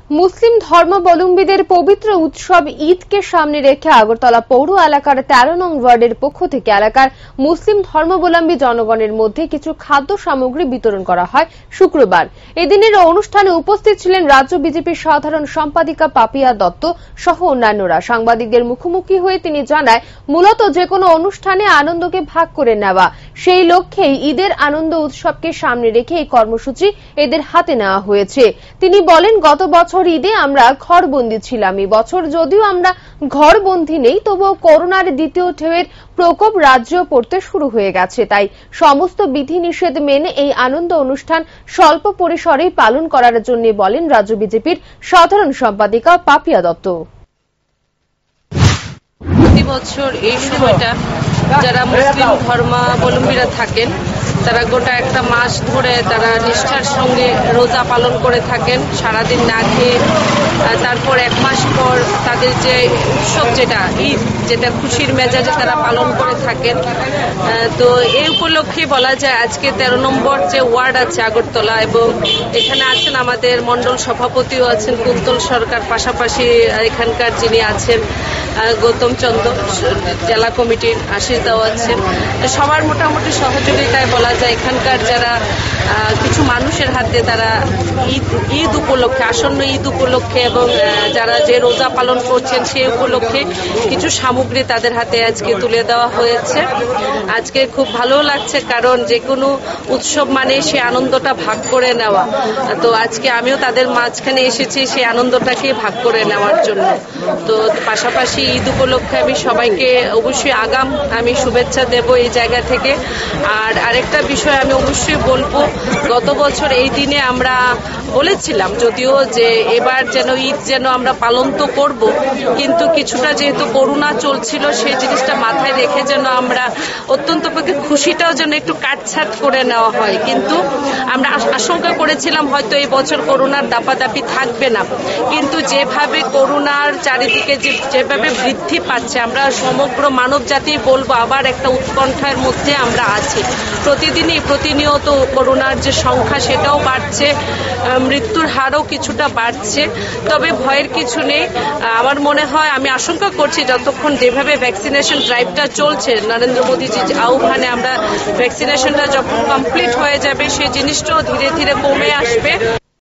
মুসলিম ধর্মাবলম্বীদের পবিত্র উৎসব ঈদকে সামনে রেখে আগরতলা পৌর এলাকার ১৩ নং ওয়ার্ডের পক্ষ থেকে এলাকার মুসলিম ধর্মাবলম্বী জনগণের মধ্যে কিছু খাদ্য সামগ্রী বিতরণ করা হয় শুক্রবার। এদিনের অনুষ্ঠানে উপস্থিত ছিলেন রাজ্য বিজেপির সাধারণ সম্পাদিকা পাপিয়া দত্ত সহ অন্যান্যরা। সাংবাদিকদের মুখোমুখি হয়ে তিনি জানায়, মূলত যে কোনো অনুষ্ঠানে আনন্দকে ভাগ করে নেওয়া, সেই লক্ষ্যেই ঈদের আনন্দ উৎসবকে সামনে রেখে এই কর্মসূচি এদের হাতে নেওয়া হয়েছে। তিনি বলেন, গত বছর ঈদে আমরা ঘরবন্দি ছিলাম। এই বছর যদিও আমরা ঘরবন্দি নেই, তবুও করোনার দ্বিতীয় ঢেউয়ের প্রকোপ রাজ্যেও পড়তে শুরু হয়ে গেছে। তাই সমস্ত বিধিনিষেধ মেনে এই আনন্দ অনুষ্ঠান স্বল্প পরিসরেই পালন করার জন্য বলেন রাজ্য বিজেপির সাধারণ সম্পাদিকা পাপিয়া দত্ত। প্রতি বছর এই সময়টা যারা মুসলিম ধর্মাবলম্বীরা থাকেন তারা গোটা একটা মাস ধরে তারা নিষ্ঠার সঙ্গে রোজা পালন করে থাকেন, সারাদিন না খেয়ে। তারপর এক মাস পর তাদের যে উৎসব যেটা ঈদ, যেটা খুশির মেজাজে তারা পালন করে থাকেন। তো এই উপলক্ষে বলা যায় আজকে ১৩ নম্বর যে ওয়ার্ড আছে আগরতলা, এবং এখানে আছেন আমাদের মন্ডল সভাপতিও আছেন কুন্তল সরকার, পাশাপাশি এখানকার যিনি আছেন গৌতম চন্দ্র, জেলা কমিটির আশিস দাও আছেন। সবার মোটামুটি সহযোগিতায় বলা যায় এখানকার যারা কিছু মানুষের হাতে তারা ঈদ উপলক্ষে, আসন্ন ঈদ উপলক্ষে এবং যারা যে রোজা পালন করছেন সেই উপলক্ষে কিছু সামগ্রী তাদের হাতে আজকে তুলে দেওয়া হয়েছে। আজকে খুব ভালো লাগছে, কারণ যে কোনো উৎসব মানে সেই আনন্দটা ভাগ করে নেওয়া। তো আজকে আমিও তাদের মাঝখানে এসেছি সেই আনন্দটাকে ভাগ করে নেওয়ার জন্য। তো পাশাপাশি ঈদ উপলক্ষে আমি সবাইকে অবশ্যই আমি শুভেচ্ছা দেব এই জায়গা থেকে। আর আরেকটা বিষয় আমি অবশ্যই বলবো, গত বছর এই দিনে আমরা বলেছিলাম যদিও যে এবার যেন ঈদ যেন আমরা পালন তো করব, কিন্তু কিছুটা যেহেতু করোনা চলছিল সেই জিনিসটা মাথায় রেখে যেন আমরা অত্যন্ত পক্ষে খুশিটাও যেন একটু কাটছাট করে নেওয়া হয়। কিন্তু আমরা আশঙ্কা করেছিলাম হয়তো এই বছর করোনার দাপাদাপি থাকবে না, কিন্তু যেভাবে করোনার চারিদিকে যেভাবে বৃদ্ধি পাচ্ছে, আমরা সমগ্র মানব জাতি বলবো আবার একটা উৎকণ্ঠার মধ্যে আমরা আছি। প্রতিনিয়ত করোনার যে সংখ্যা সেটাও বাড়ছে, মৃত্যুর হারও কিছুটা বাড়ছে। তবে ভয়ের কিছু নেই। আমার মনে হয়, আমি আশঙ্কা করছি যতক্ষণ যেভাবে ভ্যাকসিনেশন ড্রাইভটা চলছে নরেন্দ্র মোদীজির আহ্বানে, আমরা ভ্যাকসিনেশনটা যখন কমপ্লিট হয়ে যাবে সেই জিনিসটাও ধীরে ধীরে কমে আসবে।